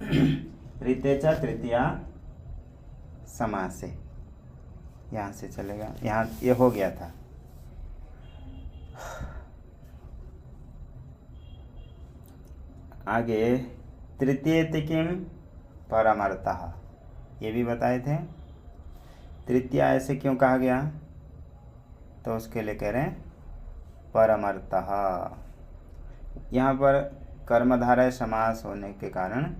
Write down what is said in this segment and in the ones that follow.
रीते च तृतीया समास है, यहाँ से चलेगा। यहाँ ये हो गया था। आगे तृतीय किम परमर्थः, ये भी बताए थे। तृतीया ऐसे क्यों कहा गया, तो उसके लिए कह रहे हैं परमर्थः। यहाँ पर कर्मधारय समास होने के कारण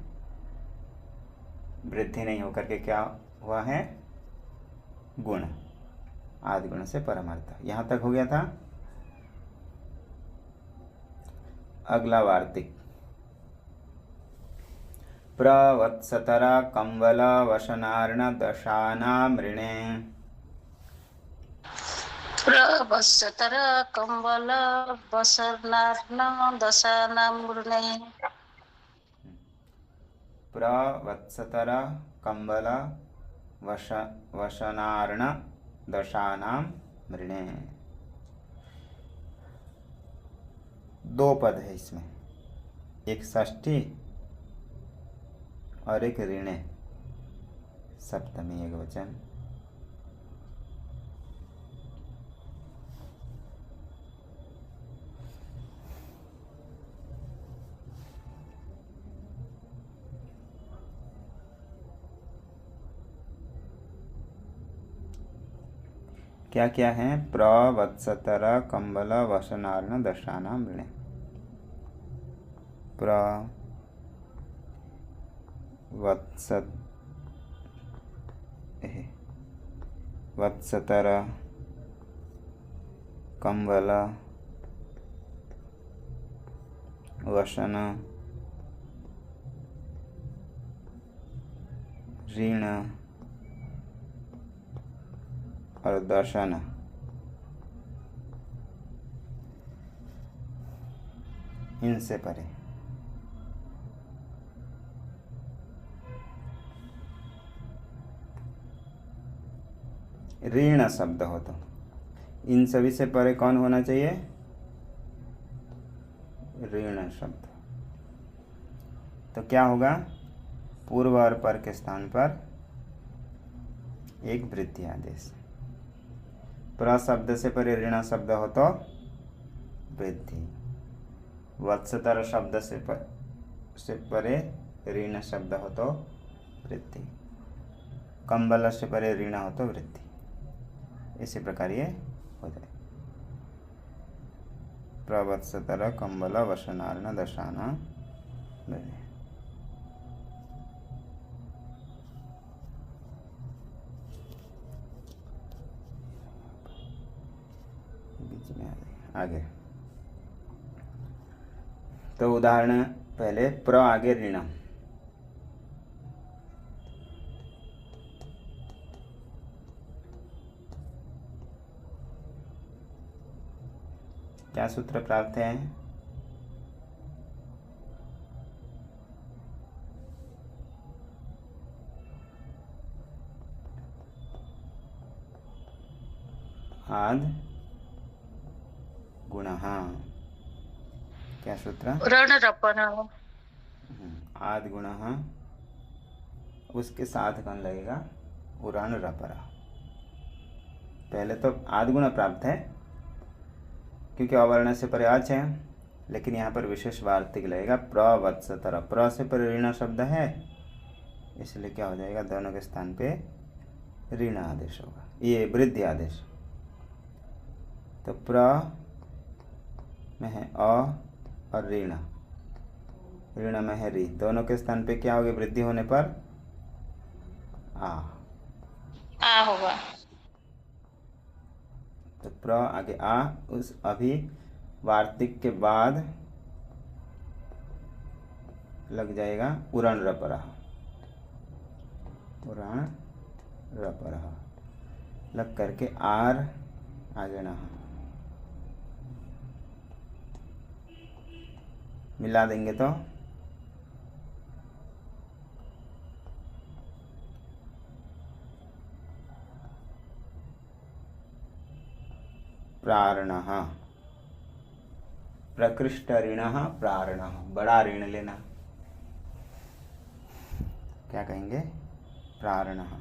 वृद्धि नहीं होकर के क्या हुआ है, गुण, आदि गुण से परमर्थ। यहाँ तक हो गया था। अगला वार्तिक। प्रवत्सतर कंवल वसनार्ण दशानामृणे। प्रवत्सतर कंवल वसनार्ण दशानामृणे। प्रवत्सतर कंवल वसनार्ण दशानाम मृणे। दो पद है इसमें, एक षष्ठी और एक ऋणे, सप्तमी एक वचन। क्या क्या है, प्रवत्सतर कंबल वसनार्ण दशाना मृणे। वत्सतर कंबल वसन ऋण और दर्शन, इनसे परे। ऋण शब्द हो तो इन सभी से परे कौन होना चाहिए, ऋण शब्द। तो क्या होगा, पूर्व और पर के स्थान पर एक वृद्धि आदेश। प्र शब्द से परे ऋण शब्द हो तो वृद्धि। वत्सतर शब्द से परे ऋण शब्द हो तो वृद्धि। कंबल से परे ऋण हो तो वृद्धि। इसी प्रकार ये हो जाए। प्रवत्सतर कंबल वसनार्ण दशाना मृणे। बीच में आगे तो उदाहरण पहले प्र आगे ऋण। क्या सूत्र प्राप्त है, आद गुणः। क्या सूत्र, ऋण रपन। आद गुणः, उसके साथ कौन लगेगा, उरण रपरा। पहले तो आद गुण प्राप्त है क्योंकि अवर्ण से परे अच है, लेकिन यहाँ पर विशेष वार्तिक लगेगा प्रवत्सतर। प्र से पर ऋण शब्द है, इसलिए क्या हो जाएगा, दोनों के स्थान पे ऋण आदेश होगा, ये वृद्धि आदेश। तो प्र में है अ और ऋण, ऋण में है रि, दोनों के स्थान पे क्या होगी वृद्धि होने पर, आ होगा। तो प्र आगे आ, उस अभी वार्तिक के बाद लग जाएगा उरण रपरा। उरण रपरा लग करके आर आगे ना मिला देंगे तो प्रारणः, प्रकृष्ट ऋण प्रारणः, बड़ा ऋण लेना। क्या कहेंगे? प्रारणः।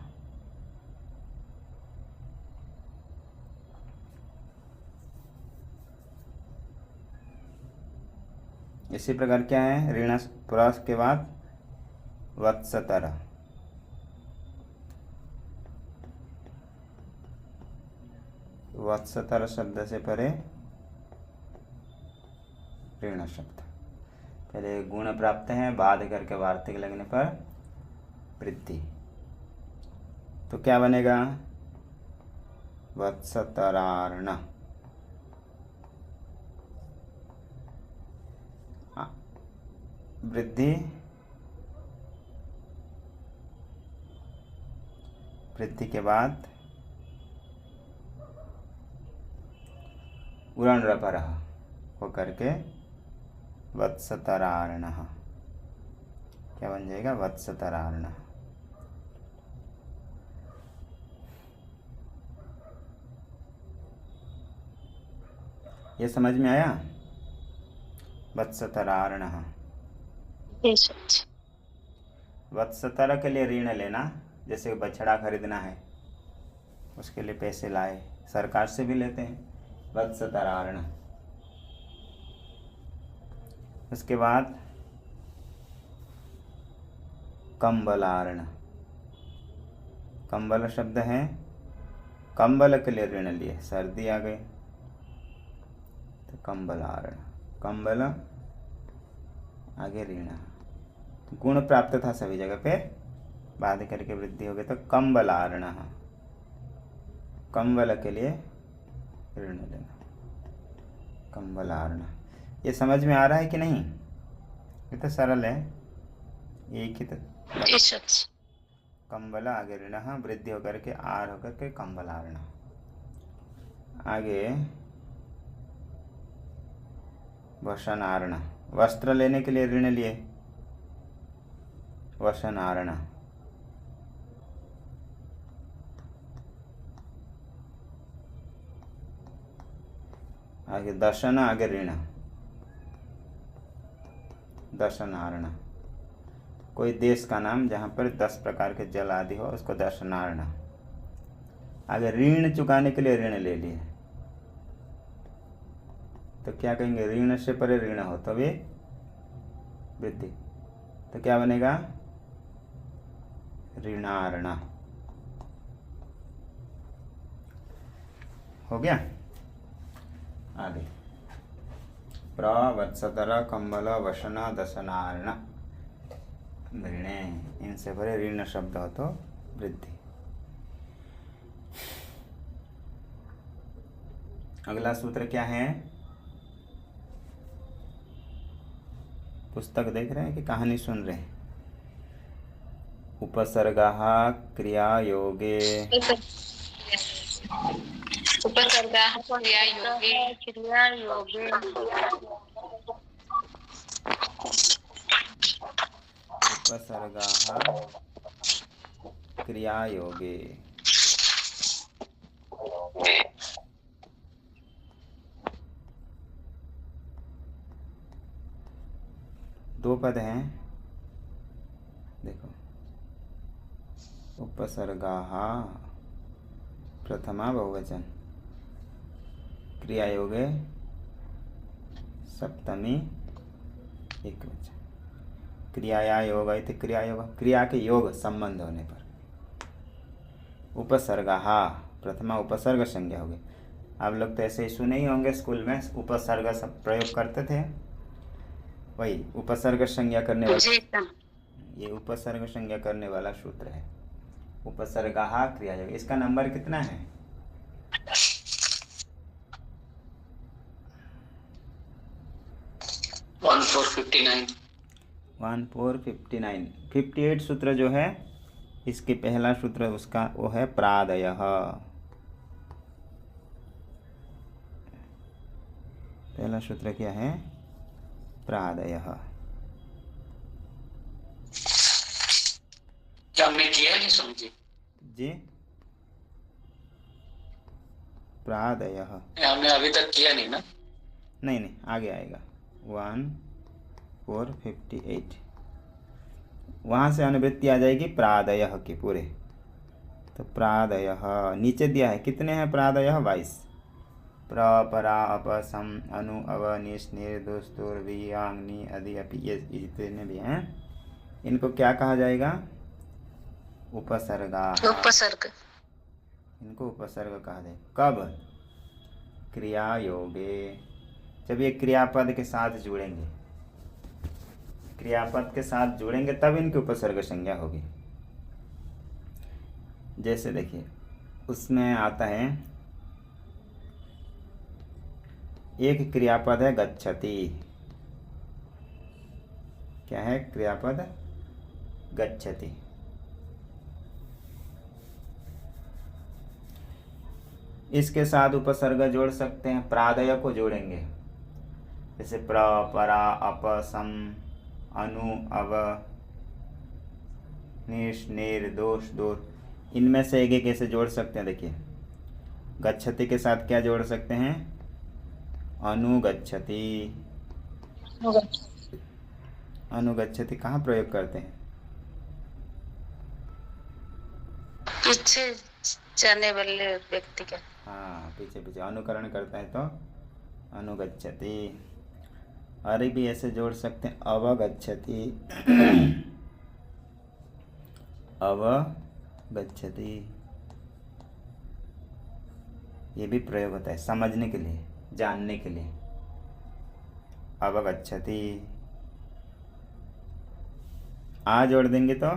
इसी प्रकार क्या है? ऋण पुरा के बाद वत्सतर। वत्सतर शब्द से परे ऋण शब्द। पहले गुण प्राप्त है, बाद करके वार्तिक लगने पर वृद्धि। तो क्या बनेगा? वत्सतरार्ण। वृद्धि वृद्धि के बाद उरण रपरः होकर के वत्सतरार्णः। क्या बन जाएगा? वत्सतरार्णः। ये समझ में आया? वत्सतरार्णः। वत्सतर के लिए ऋण लेना, जैसे बछड़ा खरीदना है उसके लिए पैसे लाए, सरकार से भी लेते हैं, वत्सतरार्ण। उसके बाद कंबलार्ण। कंबल शब्द है, कंबल के लिए ऋण लिए, सर्दी आ गई तो कंबलार्ण। कंबल आगे ऋण। गुण प्राप्त था सभी जगह पे, बाद करके वृद्धि हो गई तो कंबलार्ण। कंबल के लिए ऋण लेना, कंबलार्ण। ये समझ में आ रहा है कि नहीं? ये तो सरल है, एक ही तो। कंबल आगे ऋण, वृद्धि होकर के आर होकर के कंबलार्ण। आगे वशनार्ण। वस्त्र लेने के लिए ऋण लिए, वशनार्ण। आगे दर्शन, आगे ऋण, दर्शनार्ण। कोई देश का नाम जहाँ पर 10 प्रकार के जल आदि हो उसको दर्शनार्ण। आगे ऋण चुकाने के लिए ऋण ले लिए, तो क्या कहेंगे? ऋण से परे ऋण हो तो भी वृद्धि, तो क्या बनेगा? ऋणार्ण। हो गया? आगे प्रवत्सतर कंबल वशन दशनार्ण ऋणे, इनसे परे ऋण शब्द हो तो वृद्धि। अगला सूत्र क्या है? पुस्तक देख रहे हैं कि कहानी सुन रहे हैं? उपसर्गाः क्रियायोगे। उपसर्गाः क्रियायोगे। उपसर्गाः क्रियायोगे। दो पद हैं, देखो। उपसर्गाः प्रथमा बहुवचन, क्रियायोगे सप्तमी एकवचन। क्रियाया योग इति क्रियायोग, क्रिया के योग संबंध होने पर। उपसर्गाः प्रथमा उपसर्ग संज्ञा हो गई। आप लोग तो ऐसे ही सुने ही होंगे, स्कूल में उपसर्ग सब प्रयोग करते थे, वही उपसर्ग संज्ञा करने वाला, ये उपसर्ग संज्ञा करने वाला सूत्र है। उपसर्गाः क्रियायोग। इसका नंबर कितना है? 1459। 1459। 58 सूत्र जो है, इसके पहला सूत्र उसका वो है प्रादयः। पहला सूत्र क्या है? प्रादयः। क्या हमने किया नहीं समझे जी? प्रादयः हमने अभी तक किया नहीं ना? नहीं, आगे आएगा। 1458 वहाँ से अनुवृत्ति आ जाएगी प्रादयः की पूरे। तो प्रादयः नीचे दिया है, कितने हैं प्रादयः? 22। प्र परा अप सम अनु अव निश निर दुस तुर वि आंग नी अदि अपि, ये जितने भी हैं इनको क्या कहा जाएगा? उपसर्गा। उपसर्ग। इनको उपसर्ग कहा जाए। कब? क्रिया योगे, जब ये क्रियापद के साथ जुड़ेंगे, क्रियापद के साथ जुड़ेंगे तब इनकी उपसर्ग संज्ञा होगी। जैसे देखिए उसमें आता है, एक क्रियापद है गच्छति। क्या है क्रियापद? गच्छति। इसके साथ उपसर्ग जोड़ सकते हैं, प्रादय को जोड़ेंगे, जैसे प्र परा अप सम अनु अव निश निर दोष दोर, इनमें से एक एक कैसे जोड़ सकते हैं? देखिए गच्छति के साथ क्या जोड़ सकते हैं? अनुगच्छति। अनुगच्छति कहाँ प्रयोग करते हैं? पीछे जाने वाले व्यक्ति का। हाँ, पीछे पीछे अनुकरण करता है तो अनुगच्छति। अरे भी ऐसे जोड़ सकते हैं, अवगच्छति। अवगच्छति, ये भी प्रयोग होता है समझने के लिए, जानने के लिए। अवगच्छति। आ जोड़ देंगे तो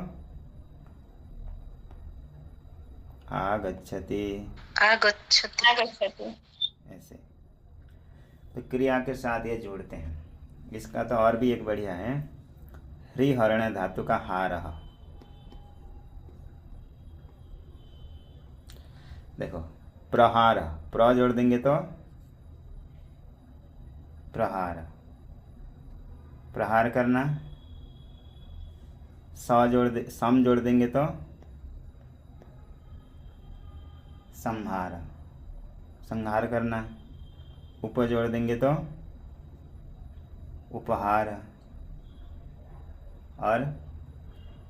आगच्छति। आगच्छति। आगच्छति। ऐसे तो क्रिया के साथ ये जोड़ते हैं। इसका तो और भी एक बढ़िया है, हरिहरण धातु का हारः। देखो प्रहार, प्र जोड़ देंगे तो प्रहार, प्रहार करना। सम जोड़ देंगे तो संहार, संहार करना। उप जोड़ देंगे तो उपहार, और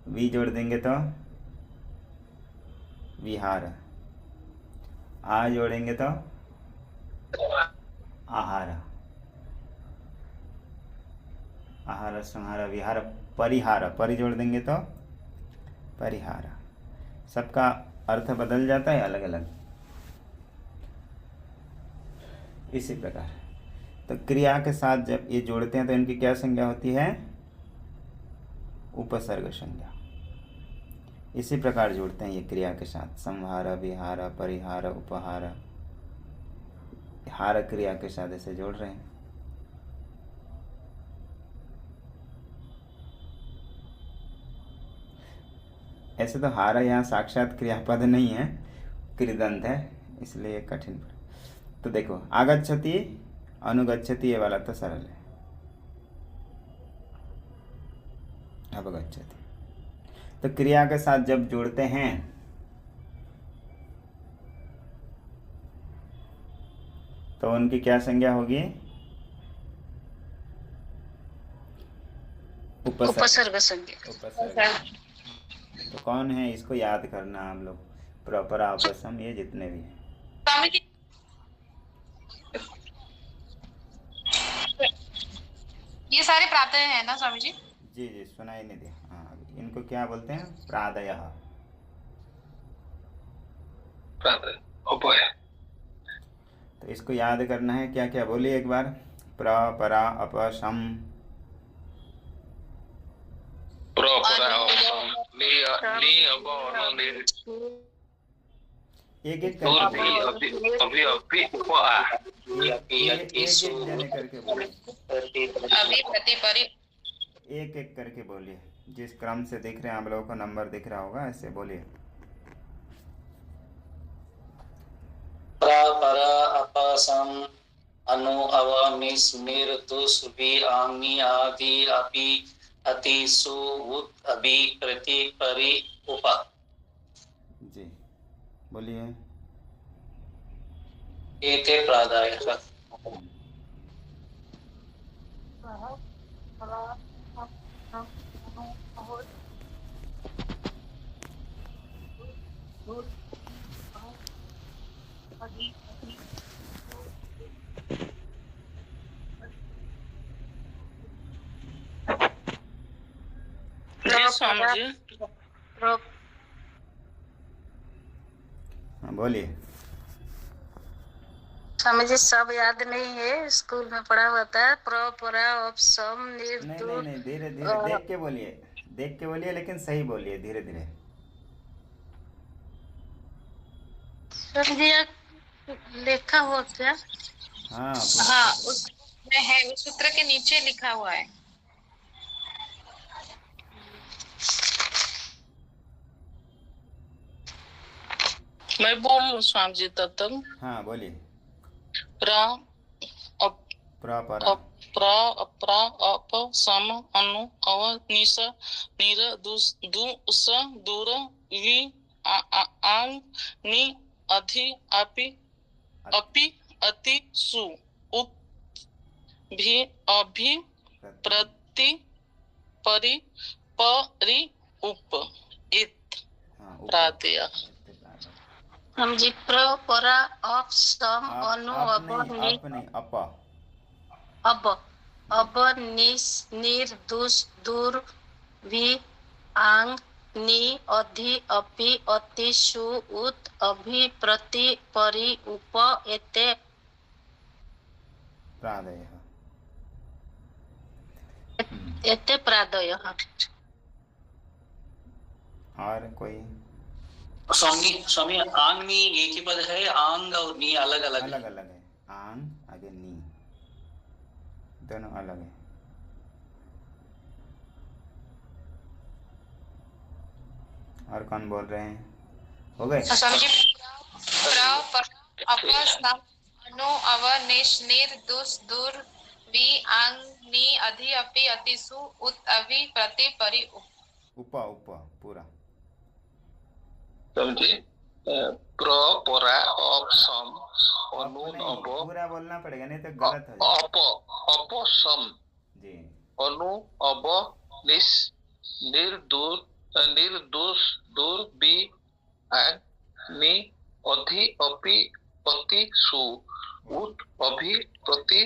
वी जोड़ देंगे तो विहार। आ जोड़ेंगे तो आहार, आहार संहार विहार। परिहार, परि जोड़ देंगे तो परिहार। सबका अर्थ बदल जाता है अलग अलग। इसी प्रकार तो क्रिया के साथ जब ये जोड़ते हैं तो इनकी क्या संज्ञा होती है? उपसर्ग संज्ञा। इसी प्रकार जोड़ते हैं ये क्रिया के साथ, संहार विहार परिहार उपहार। हार क्रिया के साथ ऐसे जोड़ रहे हैं। ऐसे तो हार यहाँ साक्षात क्रियापद नहीं है, कृदंत है, इसलिए कठिन। तो देखो आगच्छति अनुगच्छति, ये वाला तो सरल है। अवगच्छति। तो क्रिया के साथ जब जोड़ते हैं तो उनकी क्या संज्ञा होगी? उपसर्ग संज्ञा। उपसर्ग। तो कौन है इसको याद करना हम लोग, प्रॉपर आपसम, ये जितने भी हैं। ये सारे प्रातः हैं ना स्वामी जी? जी जी, सुनाई नहीं दिया। हाँ, इनको क्या बोलते हैं? प्रादयः। तो इसको याद करना है, क्या क्या बोलिए एक बार। प्र परा अप सम, एक एक जने करके बोलिए, अभी प्रति परि। एक एक करके बोलिए। जिस क्रम से दिख रहे हैं आप लोगों को, नंबर दिख रहा होगा, ऐसे बोलिए। परा अप सम अनु अव निस निर दुस वि आंगी आदि अपि अति सु उत अभि प्रति परि उप। जी बोलिए। एते प्रादायः। प्र स्वामी परा जी। प्र हाँ बोलिए। स्वामी जी सब याद नहीं है, स्कूल में पढ़ा हुआ था। प्र परा अपसम नहीं नहीं निर्दूर नहीं, धीरे धीरे देख के बोलिए, देख के बोलिए, लेकिन सही बोलिए, धीरे धीरे। स्वामी जी लिखा हुआ क्या? हाँ हाँ उसमें है, उस सूत्र के नीचे लिखा हुआ है। मैं बोल लूं स्वामी जी तब तक। हाँ बोलिए। प्र अप प्रॉपर। अप्र अप्र अप सम अनु अव निस निर दुस दु उस दूर वि आंग नि अधि अपि अपि अति सु उत भी अभि प्रति परि परि उप इत हाँ प्रातः। हम जी प्र परा अपसम अनु आप अब नहीं, नि आप नहीं, अप। अब अब निस निर दुस दूर भी आंग नि अधि अपि अति सु उत अभि प्रति परि उप एते प्रादयः। एते प्रादयः। और कोई? स्वामी स्वामी आंग नी एक ही पद है, आंग और नी अलग अलग अलग अलग है। आंग आगे नी, दोनों अलग है। और कौन बोल रहे हैं? हो गए? स्वामी जी प्र पर अप सम अनु अव निश निर दुस दूर वि आंग नि अधि अपि अति सु उत अभि प्रति परि उप। उप पूरा। समझे? प्र परा अप सम अप अनु नहीं, अब पूरा बोलना पड़ेगा, नहीं तो गलत हो जाएगा। अप अप सम जी। अनु अब निस निर्दोष दूर बी नि अधि अपि अति सु उत अभि प्रति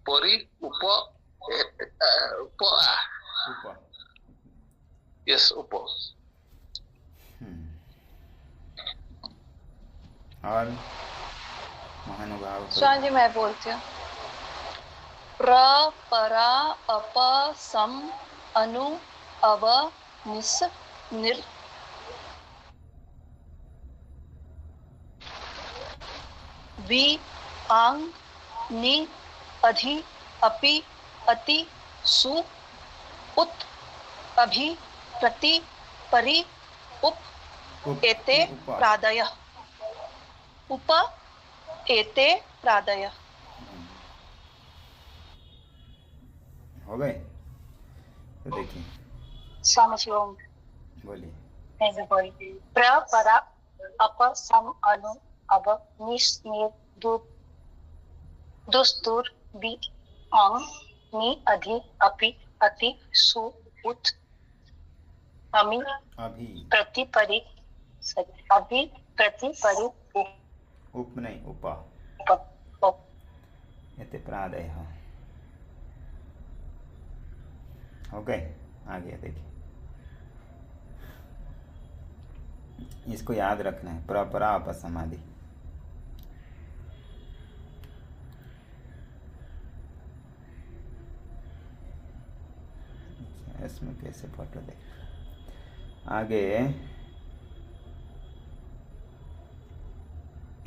परि उप उप उप। यस उप। और महानुभाव स्वामी जी मैं बोलती हूँ। प्र परा अप सम अनु अव निस निर वि आंग नि अधि अपि अति सु उत अभि प्रति परि उप एते प्रादयः। उप एते प्रादयः। हो गए? तो देखिए, समझ बोलिए। प्र परा अप सम अनु अब निस निर दुस दूर वि आंग नि अधि अपि अति सु उत अमि अभी प्रति परि अभि प्रति परि उप नहीं, उप। उप एते प्रादयः। हो गए? आगे देखिए, इसको याद रखना है, परपरा अपसमाधि। इसमें कैसे फोटो देख? आगे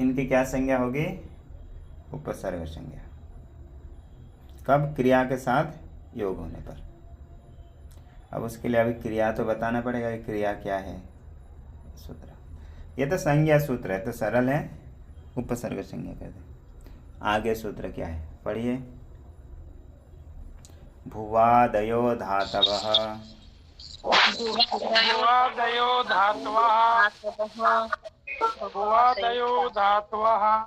इनकी क्या संज्ञा होगी? उपसर्ग संज्ञा। कब? क्रिया के साथ योग होने पर। अब उसके लिए अभी क्रिया तो बताना पड़ेगा कि क्रिया क्या है। सूत्र, ये तो संज्ञा सूत्र है, तो सरल है, उपसर्ग संज्ञा कहते हैं। आगे सूत्र क्या है, पढ़िए। भुवादयो धातवः। भुवादयो धातवः। भुवादयो धातवः।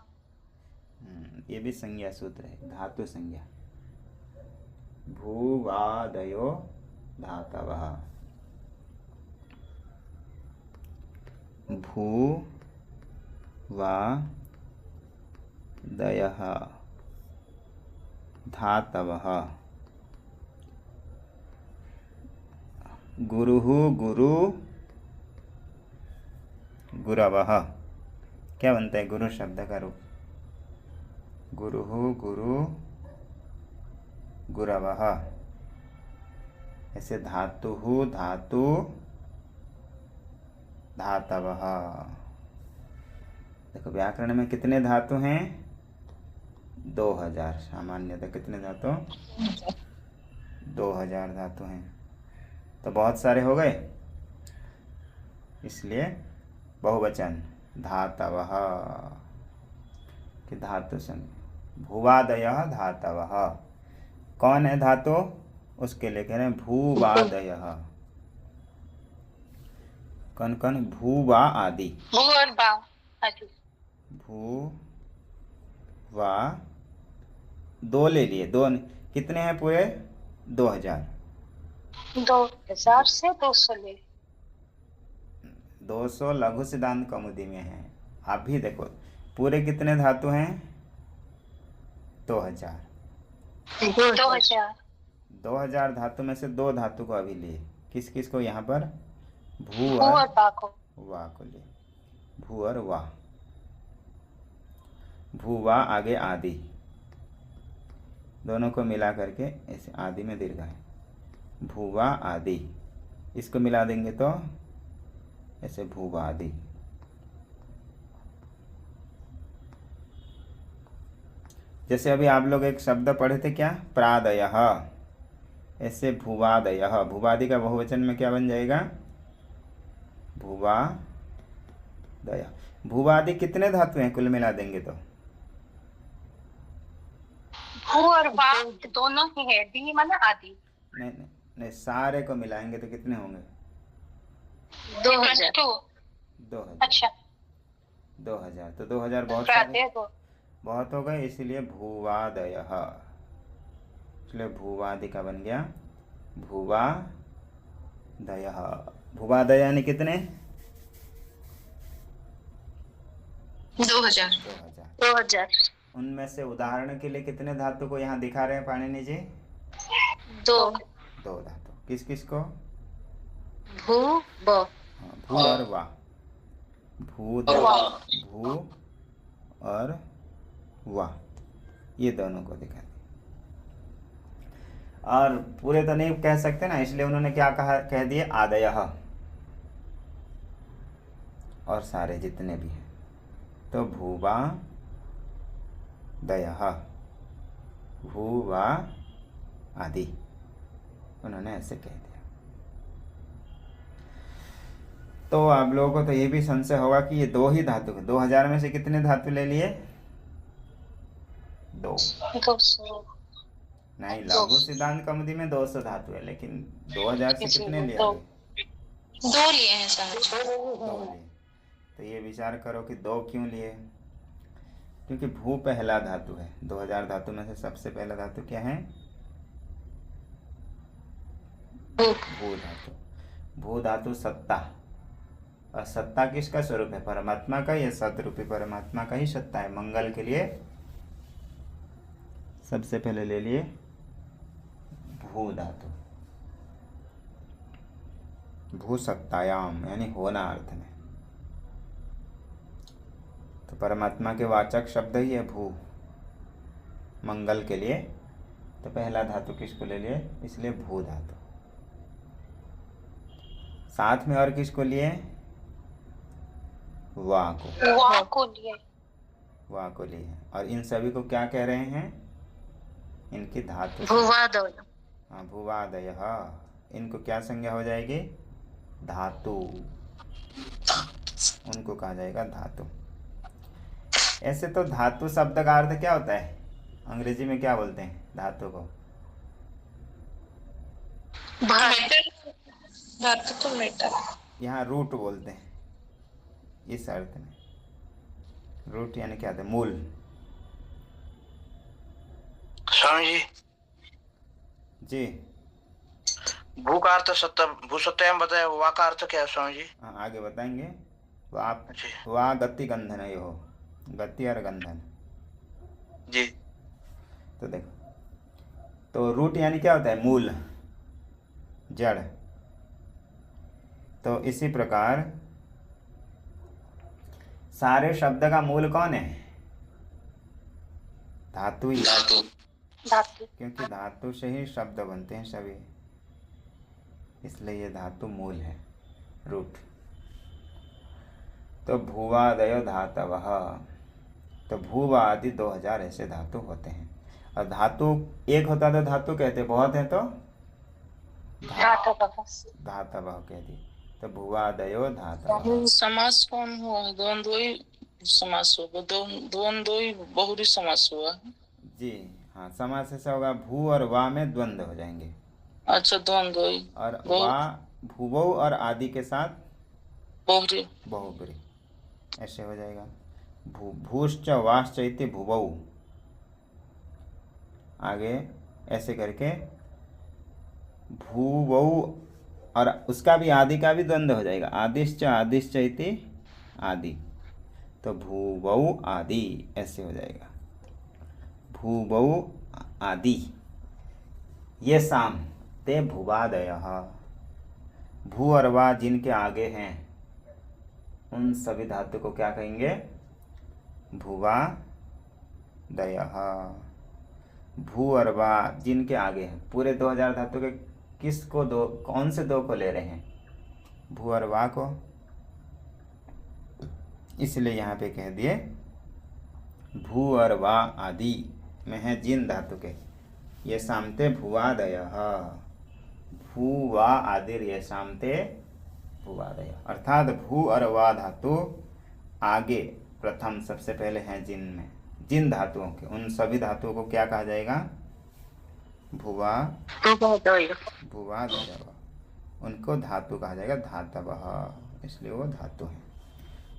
ये भी संज्ञा सूत्र है, धातु संज्ञा। भुवादयो धातवः। भू वा दयः धातवः। गुरुः गुरु गुरवः, क्या बनता है गुरु शब्द का रूप? गुरुः गुरु गुरवः। ऐसे धातुः धातु धातवः। देखो व्याकरण में कितने धातु हैं? 2000। सामान्यतः कितने धातु? 2000 धातु हैं। तो बहुत सारे हो गए, इसलिए बहुवचन धातवः कि धातु संज्ञा। भुवादयः धातवः। कौन है धातु? उसके लिए कह रहे हैं भूवादयः। कौन कौन? भू वा आदि। भू और बा आदि। भू वा, दो ले लिए, दो कितने हैं पूरे? 2000। 2000 से 200 ले। 200 लघु सिद्धांत कौमुदी में है। आप भी देखो पूरे कितने धातु हैं? 2000। 2000 धातु में से दो धातु को अभी लिए। किस किस को? यहाँ पर भू और बा को। वा को लिए। भू और वा। भू वा आगे आदि, दोनों को मिला करके ऐसे आदि में दीर्घ है। भूवा आदि, इसको मिला देंगे तो ऐसे भूवा आदि। जैसे अभी आप लोग एक शब्द पढ़े थे क्या? प्रादयः। ऐसे भूवादयः। भूवादि का बहुवचन में क्या बन जाएगा? भूवादयः। भूवादि कितने धातु हैं कुल मिला देंगे तो? भू और बा दोनों ही है। दी माना आदि। नहीं नहीं नहीं, सारे को मिलाएंगे तो कितने होंगे? 2000। 2000। अच्छा। 2000 तो 2000 बहुत प्रादय सारे बहुत हो गए, इसीलिए भूवादयः। इसलिए भूवादि का बन गया भूवादयः। भूवादय यानी कितने? 2000। 2000। उनमें से उदाहरण के लिए कितने धातु को यहाँ दिखा रहे हैं पाणिनि जी? 2 धातु। किस किस को? भू ब। हाँ, भू और वा। भू और वा, ये दोनों को दिखा दिया। और पूरे तो नहीं कह सकते ना, इसलिए उन्होंने क्या कह दिए? आदयः। और सारे जितने भी हैं तो भूवा दयः, भूवा आदि, उन्होंने ऐसे कह दिया। तो आप लोगों को तो ये भी संशय होगा कि ये दो ही धातु है। 2000 में से कितने धातु ले लिए? 2। 200 नहीं, लघु सिद्धांत कौमुदी में 200 धातु है, लेकिन 2000 से कितने लिए? 2 लिए हैं सर। 2 लिए। तो ये विचार करो कि 2 क्यों लिए? क्योंकि भू पहला धातु है। 2000 धातु में से सबसे पहला धातु क्या है? भू धातु। भू धातु सत्ता, और सत्ता किसका स्वरूप है? परमात्मा का। यह सतरूपी परमात्मा का ही सत्ता है। मंगल के लिए सबसे पहले ले लिए भू धातु। भू सत्तायाम यानी होना अर्थ में। तो परमात्मा के वाचक शब्द ही है भू, मंगल के लिए। तो पहला धातु किसको ले लिए? इसलिए भू धातु। साथ में और किसको लिए? वा को। वा को लिए। और इन सभी को क्या कह रहे हैं? इनकी धातु। भूवादय। हाँ, भूवादयः। इनको क्या संज्ञा हो जाएगी? धातु। उनको कहा जाएगा धातु। ऐसे तो धातु शब्द का अर्थ क्या होता है? अंग्रेजी में क्या बोलते हैं धातु को? धातु तो मेटल। यहाँ रूट बोलते हैं इस अर्थ में। रूट यानी क्या होता है? मूल। स्वामी जी जी, भू का अर्थ सत्ता, भू सत्तायाम बताया, वा का अर्थ क्या है स्वामी जी? हाँ आगे बताएंगे। आप जी वा गति गंधन है, हो गति और गंधन जी। तो देखो, तो रूट यानी क्या होता है? मूल, जड़। तो इसी प्रकार सारे शब्द का मूल कौन है? धातु ही, धातु। धातु। क्योंकि धातु से ही शब्द बनते हैं सभी, इसलिए ये धातु मूल है, रूट। तो भूवादयो धातवः, तो भूवा आदि 2000 ऐसे धातु होते हैं। और धातु एक होता तो धातु कहते, बहुत है तो धातवः। धातवः कहती। तो भूवादयो धातवः। समास कौन हुआ? द्वंद्वी समास होगा, द्वंद्वी बहुरी समास हुआ। जी हाँ, समास ऐसा होगा, भू और वा में द्वंद्व हो जाएंगे। अच्छा, द्वंद्वी। और वा भूवौ और आदि के साथ बहुरी। बहुब्री ऐसे हो जाएगा। भूश्च वाश्च इति भुवौ, आगे ऐसे करके भूवौ, और उसका भी आदि का भी द्वंद्व हो जाएगा, आदिश्च आदिश्च इति आदि, तो भूवौ आदि ऐसे हो जाएगा, भूवौ आदि। ये साम ते भूवादयः, भू और वा जिनके आगे हैं उन सभी धातु को क्या कहेंगे? भूवादयः। भू और वा जिनके आगे हैं, पूरे 2000 धातु के किस को दो, कौन से दो को ले रहे हैं? भू और वा को, इसलिए यहाँ पे कह दिए भू और वा आदि में है जिन धातु के, ये सामते भूवादयः, भू वा आदि ये सामते भूवादय, अर्थात भू और वा धातु आगे प्रथम सबसे पहले हैं जिन में, जिन धातुओं के, उन सभी धातुओं को क्या कहा जाएगा? भूवादय, उनको धातु कहा जाएगा, धातवः, इसलिए वो धातु है,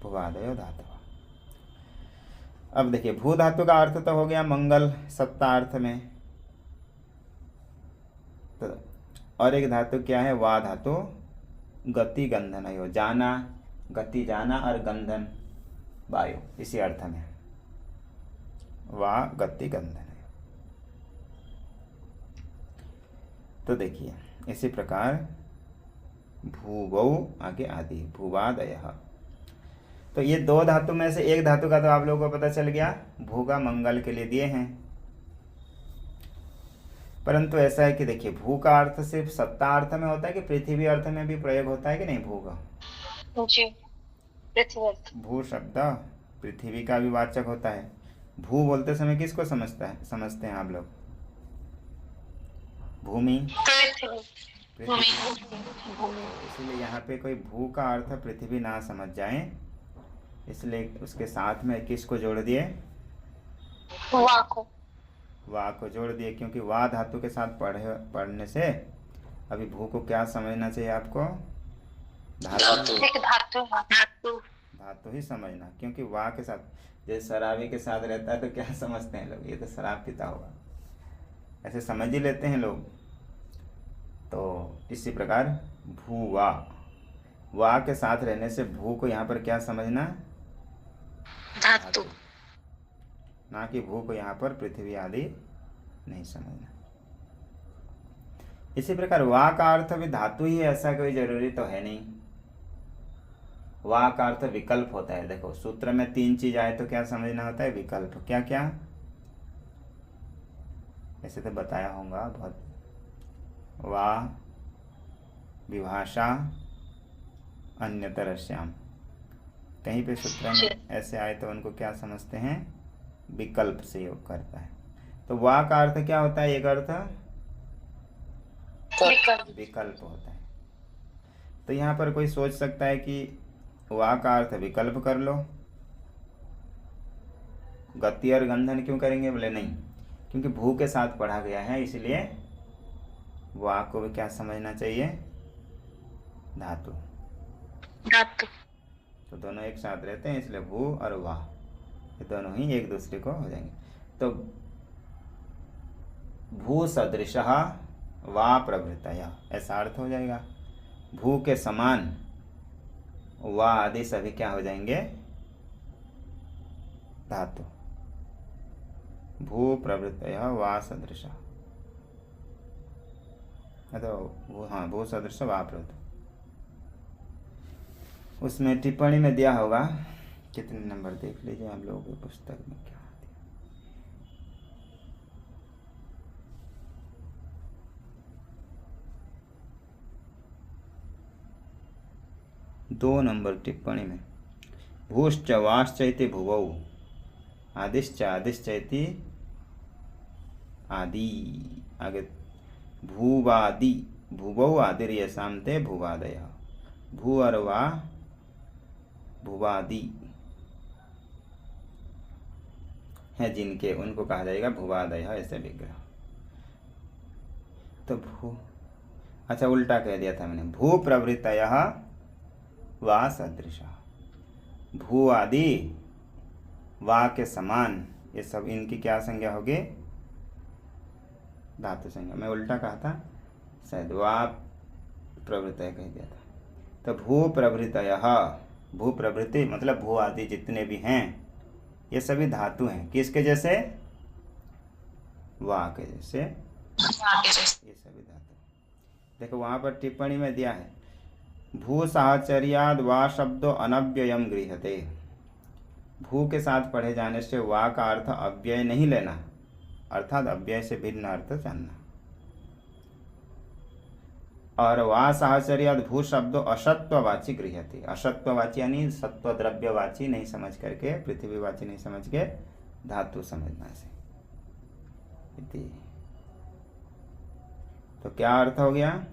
भूवादयो धातवः। अब देखिए, भू धातु का अर्थ तो हो गया मंगल सत्ता अर्थ में, तो और एक धातु क्या है? वा धातु, गति गंधन है, जाना, गति जाना और गंधन वायु, इसी अर्थ में वा गति गंधन है। तो देखिए इसी प्रकार भूवौ आगे आदि, भूवादयः। तो ये दो धातु में से एक धातु का तो आप लोगों को पता चल गया, भू का मंगल के लिए दिए हैं, परंतु ऐसा है कि देखिए भू का अर्थ सिर्फ सत्ता अर्थ में होता है कि पृथ्वी अर्थ में भी प्रयोग होता है कि नहीं? भू का, जी, पृथ्वी। भू शब्द पृथ्वी का भी वाचक होता है। भू बोलते समय किसको समझते हैं आप लोग? भूमि, पृथ्वी। इसलिए यहाँ पे कोई भू का अर्थ पृथ्वी ना समझ जाए, इसलिए उसके साथ में किसको जोड़ दिए? वा को। वा को जोड़ दिए, क्योंकि वा धातु के साथ पढ़ने से अभी भू को क्या समझना चाहिए आपको? धातु ही समझना, क्योंकि वा के साथ, जैसे शराबी के साथ रहता है तो क्या समझते हैं लोग? ये तो शराब पीता होगा, ऐसे समझ ही लेते हैं लोग। तो इसी प्रकार भू वा के साथ रहने से भू को यहाँ पर क्या समझना? धातु, ना कि भू को यहाँ पर पृथ्वी आदि नहीं समझना। इसी प्रकार वा का अर्थ भी धातु ही है, ऐसा कोई जरूरी तो है नहीं। वा का अर्थ विकल्प होता है। देखो सूत्र में 3 चीज आए तो क्या समझना होता है? विकल्प। क्या क्या? ऐसे तो बताया होगा बहुत। वा विभाषा अन्यतरस्याम, कहीं पे सूत्र में ऐसे आए तो उनको क्या समझते हैं? विकल्प से योग करता है। तो वा का अर्थ क्या होता है? एक अर्थ विकल्प होता है। तो यहाँ पर कोई सोच सकता है कि वा का अर्थ विकल्प कर लो, गति और गंधन क्यों करेंगे? बोले नहीं, क्योंकि भू के साथ पढ़ा गया है, इसलिए वा को भी क्या समझना चाहिए? धातु। तो दोनों एक साथ रहते हैं, इसलिए भू और वा ये दोनों ही एक दूसरे को हो जाएंगे। तो भू सदृशः वा प्रभृतया, ऐसा अर्थ हो जाएगा। भू के समान वा आदि सभी क्या हो जाएंगे? धातु। भू प्रभृतया वा सदृशः, तो हाँ, भू सदृश वा प्रभृत। उसमें टिप्पणी में दिया होगा, कितने नंबर देख लीजिए आप लोगों की पुस्तक में क्या दिया। 2 नंबर टिप्पणी में भूश्च वाश्चैति भुवौ आदिश्च आदिश्चैति आदि, आगे भूवादि भुवौ आदिर्यसाम ते भुवादयः, भू और वा भुवादि है जिनके, उनको कहा जाएगा भुवादयः, ऐसे विग्रह। तो भू, अच्छा उल्टा कह दिया था मैंने, भू प्रवृत्तयः वा सदृशः, भू आदि वा के समान, ये सब इनकी क्या संज्ञा होगी, धातु संज्ञा। मैं उल्टा कहा था शायद, वा प्रवृत्तय कह दिया था। तो भू प्रवृत्तयः, भू प्रवृत्ति मतलब भू आदि जितने भी हैं ये सभी धातु हैं, किसके जैसे, वा के जैसे, ये सभी धातु। देखो वहाँ पर टिप्पणी में दिया है, भू साहचर्याद वा शब्दो अनव्ययम गृह्यते, भू के साथ पढ़े जाने से वा का अर्थ अव्यय नहीं लेना, अर्थात अव्यय से भिन्न अर्थ जानना। और वा साहचर्याद भू शब्दो असत्ववाची गृह्यते, असत्ववाची यानी सत्व द्रव्यवाची नहीं समझ करके, पृथ्वीवाची नहीं समझ के धातु समझना से। तो क्या अर्थ हो गया,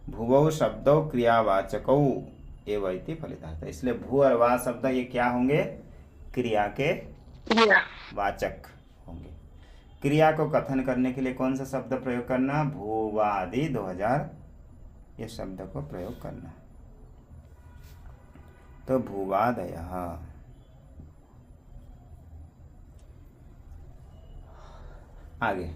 भुवौ शब्दौ क्रियावाचकौ एव इति फलितार्थ। इसलिए भू और वा शब्द ये क्या होंगे, क्रिया के वाचक होंगे। क्रिया को कथन करने के लिए कौन सा शब्द प्रयोग करना, भूवादि 2000 ये शब्द को प्रयोग करना। तो भूवादयः, आगे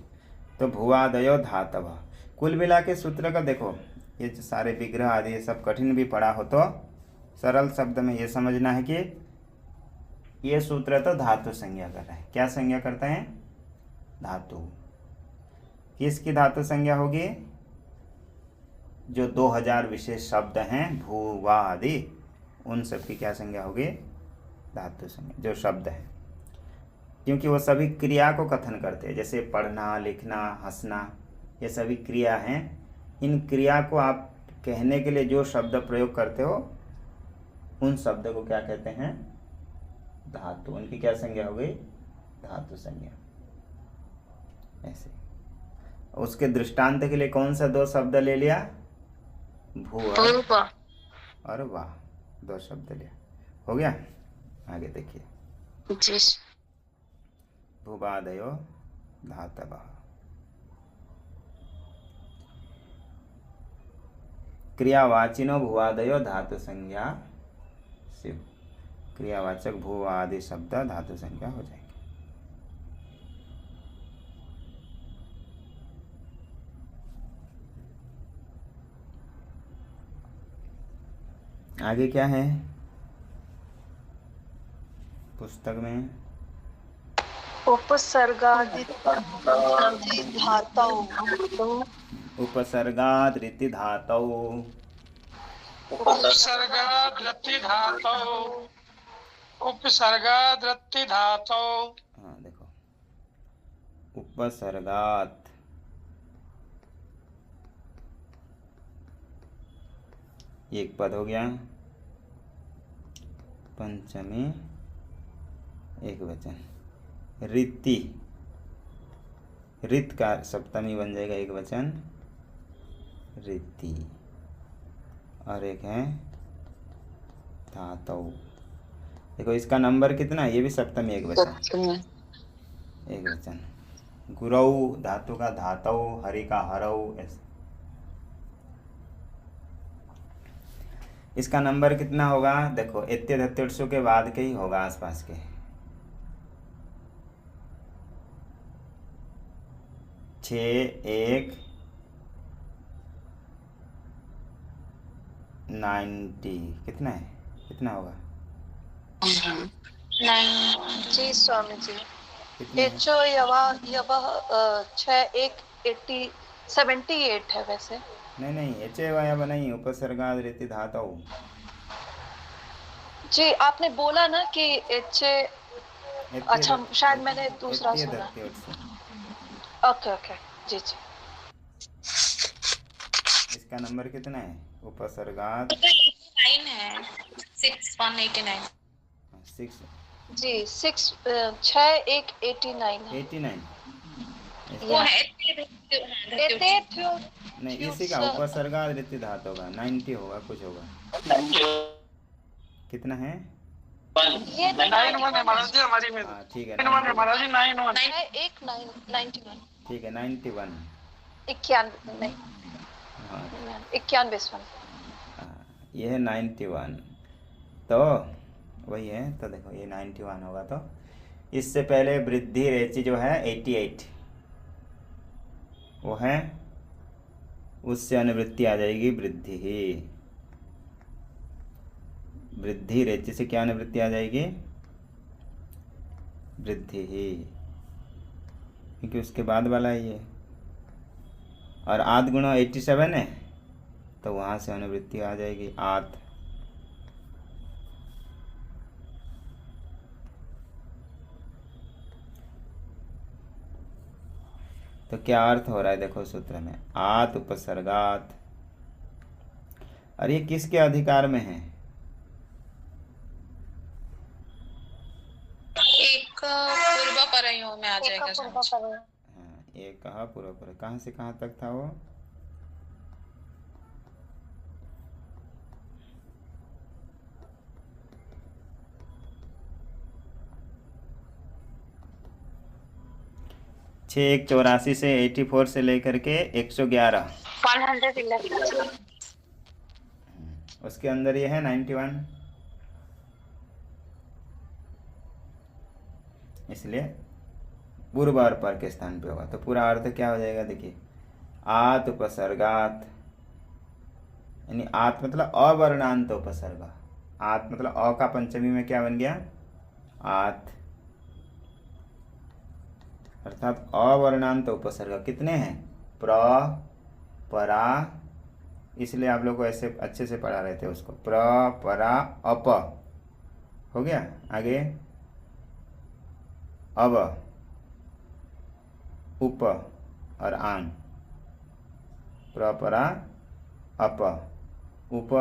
तो भूवादयो धातव। कुल मिला के सूत्र का देखो, ये जो सारे विग्रह आदि ये सब कठिन भी पढ़ा हो तो सरल शब्द में ये समझना है कि ये सूत्र तो धातु संज्ञा कर रहा है। क्या संज्ञा करता है, धातु। किसकी धातु संज्ञा होगी, जो 2000 विशेष शब्द हैं भू वा आदि, उन सब की क्या संज्ञा होगी, धातु संज्ञा, जो शब्द हैं, क्योंकि वो सभी क्रिया को कथन करते हैं। जैसे पढ़ना, लिखना, हंसना, ये सभी क्रिया हैं। इन क्रिया को आप कहने के लिए जो शब्द प्रयोग करते हो उन शब्द को क्या कहते हैं, धातु। उनकी क्या संज्ञा हो गई, धातु संज्ञा। ऐसे उसके दृष्टांत के लिए कौन सा 2 शब्द ले लिया, भू और वाह, 2 शब्द लिया, हो गया। आगे देखिए, भूवादयो धातवः, क्रियावाचिनो भूवादयो धातु संज्ञा शिव, क्रियावाचक भू आदि शब्द धातु संज्ञा हो जाएंगे। आगे क्या है पुस्तक में, उपसर्गादि धातौ, उपसर्गाद रीति धातौ, उपसर्गाद रति धातौ, उपसर्गाद रति धातौ। हाँ देखो, उपसर्गात, एक पद हो गया, पंचमी एक वचन, रीति, रित का सप्तमी बन जाएगा एक वचन, रीति, और एक है धातौ। देखो इसका नंबर कितना है, ये भी सप्तमी एक वचन, एक वचन। गुरौ धातु का धातौ, हरि का हरौ, ऐसे। इसका नंबर कितना होगा, देखो एत्य धत्योत्सु के बाद के ही होगा, आसपास के। 6 1 90 कितना है, कितना होगा, 90 स्वामी जी, कितना है? एचो यवा यवह 6 1 80 78 है वैसे। नहीं नहीं, एचे वाया नहीं, उपसर्गाद रीति धातौ। जी आपने बोला ना कि अच्छा शायद मैंने दूसरा सुना। ओके ओके जी जी। इसका नंबर कितना है? उपसर्गात 89 है 6189 6 जी 6 1 89 है। 89 वो है नहीं, इसी का उपसर्गात रिति धातु होगा 90 होगा, कुछ होगा। कितना है? ये 9-1 है महाराज जी हमारी में। हाँ ठीक है 9-1 है महाराज जी 9-1। 91 ठीक है 91। 91 नहीं हाँ 91 ये है 91। तो वही है, तो देखो ये 91 होगा। तो इससे पहले वृद्धि रेचि जो है 88 वो है, उससे अनुवृत्ति आ जाएगी वृद्धि ही। वृद्धि रेचि से क्या अनुवृत्ति आ जाएगी? वृद्धि ही, क्योंकि उसके बाद वाला है ये। और आद गुणा 87 है तो वहाँ से अनुवृत्ति आ जाएगी आत। तो क्या अर्थ हो रहा है देखो सूत्र में, आत उपसर्गात। और ये किसके अधिकार में है? एक पूर्व परयों में आ जाएगा समझ। हाँ, ये कहा पूर्व पर, कहाँ से कहाँ तक था वो? छः 184 से 84 से लेकर के 111 111 उसके अंदर ये है 91, इसलिए पूर्व और पर के स्थान पे होगा। तो पूरा अर्थ क्या हो जाएगा देखिए, आत उपसर्गात, यानी आत मतलब अवर्णांत उपसर्ग। आत मतलब अ का पंचमी में क्या बन गया? आत, अर्थात अवर्णांत उपसर्ग कितने हैं? प्र, परा, इसलिए आप लोग को ऐसे अच्छे से पढ़ा रहे थे उसको। प्र, परा, अप हो गया। आगे अब, उप और आन। प्र, परा, अप, उप,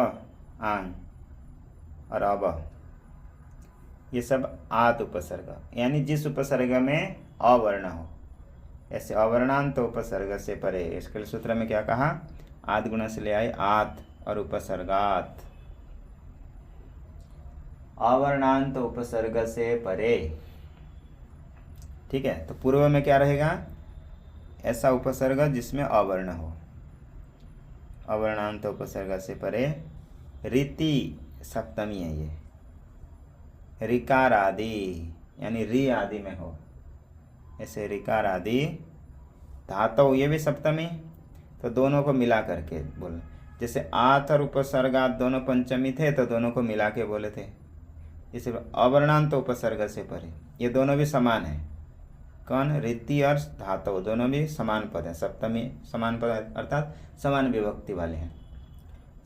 आन और अब, ये सब आत उपसर्ग, यानी जिस उपसर्ग में अवर्ण हो। ऐसे अवर्णांत उपसर्ग से परे, इसके सूत्र में क्या कहा? आद गुणा से ले आए आत और उपसर्गात। अवर्णांत उपसर्ग से परे, ठीक है। तो पूर्व में क्या रहेगा? ऐसा उपसर्ग जिसमें अवर्ण हो। अवर्णांत उपसर्ग से परे रीति सप्तमी है ये, ऋकार आदि यानी री आदि में हो। ऐसे ऋकार आदि धातु, ये भी सप्तमी, तो दोनों को मिला करके बोले। जैसे आत और उपसर्गात दोनों पंचमी थे तो दोनों को मिला के बोले थे। इसे अवर्णांत उपसर्ग से परे, ये दोनों भी समान है। कौन? रीति और धातु दोनों भी समान पद है। सप्तमी समान पद अर्थात समान विभक्ति वाले हैं।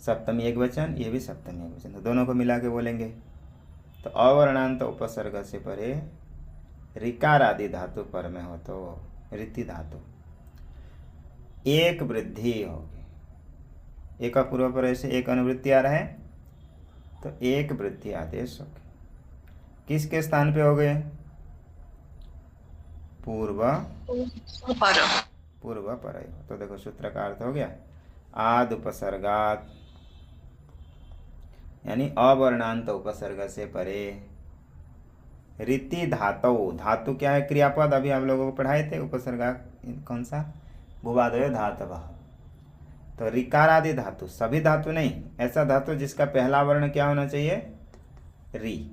सप्तमी एक वचन, ये भी सप्तमी एक वचन, तो दोनों को मिला के बोलेंगे। तो अवर्णांत उपसर्ग से परे ऋकार आदि धातु पर में हो तो रीति धातु, एक वृद्धि होगी। एक पूर्व पर ऐसे एक अनुवृत्ति आ रहा है तो एक वृद्धि आदेश होगी। किसके स्थान पे हो गए? पूर्व पर। तो देखो सूत्र का अर्थ हो गया, आद उपसर्गात यानी अवर्णांत उपसर्ग से परे रीति धातु। धातु क्या है? क्रियापद। अभी आप लोगों को पढ़ाए थे उपसर्गा कौन सा? भुवादय धातव। तो ऋकार आदि धातु, सभी धातु नहीं, ऐसा धातु जिसका पहला वर्ण क्या होना चाहिए? री।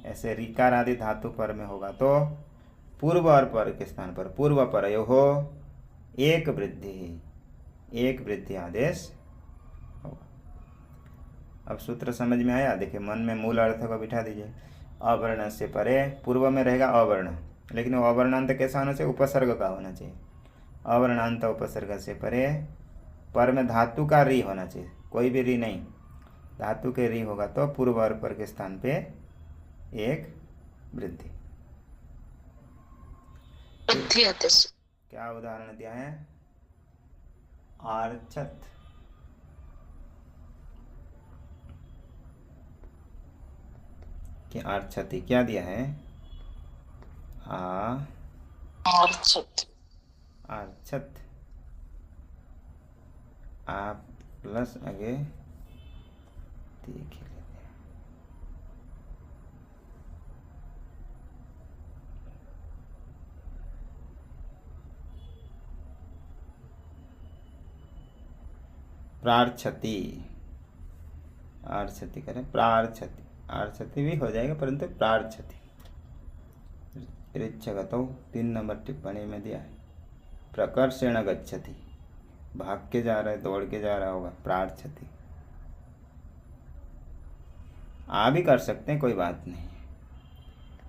ऐसे ऋकार आदि धातु पर में होगा तो पूर्व और पर के स्थान पर पूर्व पर हो एक वृद्धि आदेश होगा। अब सूत्र समझ में आया? देखिए मन में मूल अर्थ को बिठा दीजिए। अवर्ण से परे, पूर्व में रहेगा अवर्ण, लेकिन वो अवर्णांत कैसा होना चाहिए? उपसर्ग का होना चाहिए। अवर्णांत उपसर्ग से परे पर में धातु का री होना चाहिए, कोई भी री नहीं। धातु के री होगा तो पूर्व और पर के स्थान पे एक वृद्धि। क्या उदाहरण दिया है? आर्चत, आर्चति क्या दिया है? आर्चत, आर्चत, आप प्लस आगे देख ही लेते हैं। प्रार्छति, आर्छति करें, प्रार्छति, आर्छति भी हो जाएगा परंतु प्रार्छति। ऋच्छगतौ 3 नंबर टिप्पणी में दिया है। प्रकर्षेण गच्छति, भाग के जा रहा है, दौड़ के जा रहा होगा, प्रार्छति। आ भी कर सकते हैं, कोई बात नहीं।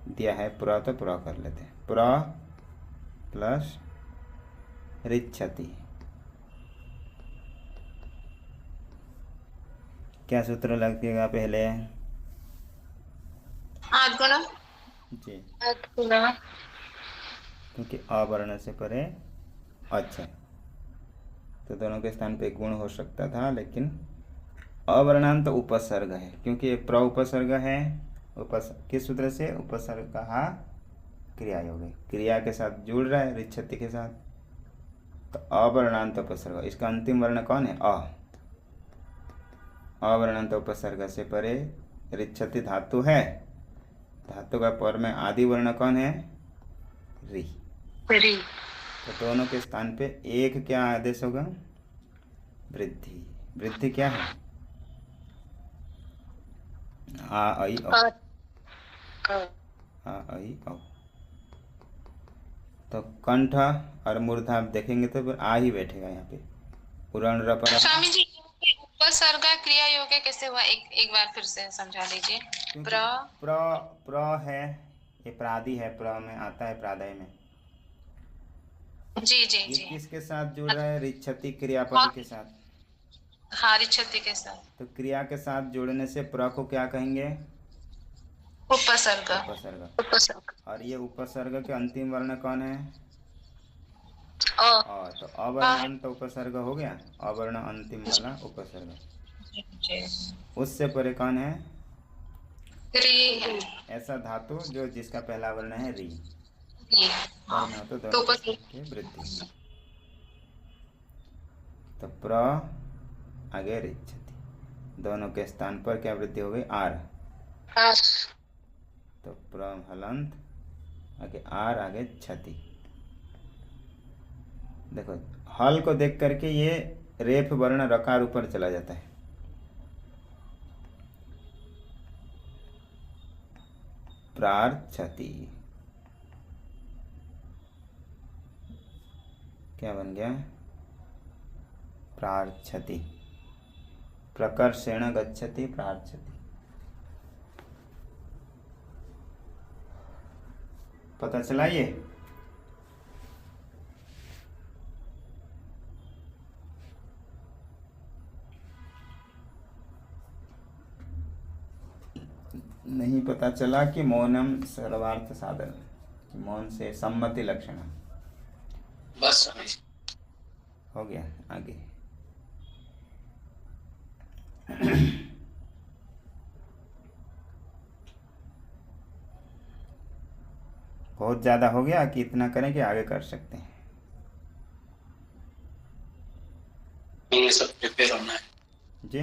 दिया है प्र तो प्र कर लेते हैं। प्र प्लस ऋच्छति, क्या सूत्र लगेगा पहले? आद्गुण जी, क्योंकि अवर्ण से परे अच्छा, तो दोनों के स्थान पे गुण हो सकता था, लेकिन अवर्णांत उपसर्ग है, क्योंकि ये प्र उपसर्ग है। किस सूत्र से? उपसर्ग कहा क्रिया योग है, क्रिया के साथ जुड़ रहा है ऋच्छति के साथ, तो अवर्णांत उपसर्ग। इसका अंतिम वर्ण कौन है? अ। अवर्णांत उपसर्ग से परे ऋच्छति धातु है, धातु का पर में आदि वर्ण कौन है? री। तो दोनों के स्थान पे एक क्या आदेश होगा? वृद्धि। वृद्धि क्या है? आ आई औ, आ आई औ। तो कंठ और मूर्धा आप देखेंगे तो फिर आ ही बैठेगा यहाँ पे। पुराण रपरा। स्वामी जी, उपसर्ग क्रिया योग कैसे हुआ? एक बार फिर से समझा दीजिए। प्र है, ये प्रादि है, प्र में आता है प्रादय में। जी जी ये जी। किसके साथ जुड़ रहा है? ऋच्छति क्रियापद के साथ। हाँ, ऋच्छति के साथ। तो क्रिया के साथ जुड़ने से प्र को क्या कहेंगे? उपसर्ग। उपसर्ग। और ये उपसर्ग के अंतिम वर्ण कौन है? तो अवर्णांत उपसर्ग हो गया, अवर्ण अंतिम वाला उपसर्ग। उससे परे कौन है? री। ऐसा धातु जो जिसका पहला वर्ण है री, वर्ण तो तो दोनों की वृद्धि। तो प्र आगे ऋच्छति, दोनों के स्थान पर क्या वृद्धि हो गई? आर। तो प्र हलंत आगे आर, आगे छति। देखो हल को देख करके ये रेफ वर्ण रकार ऊपर चला जाता है। प्रार्छति क्या बन गया? प्रार्छति। प्रकर्षेण गच्छति, प्रार्छति। पता चला ये? नहीं पता चला कि मौनम सर्वार्थ साधन, मौन से सम्मति लक्षण। बस हो गया। आगे बहुत ज्यादा हो गया कि इतना करें कि आगे कर सकते हैं? ये सब प्रिपेयर होना है जी।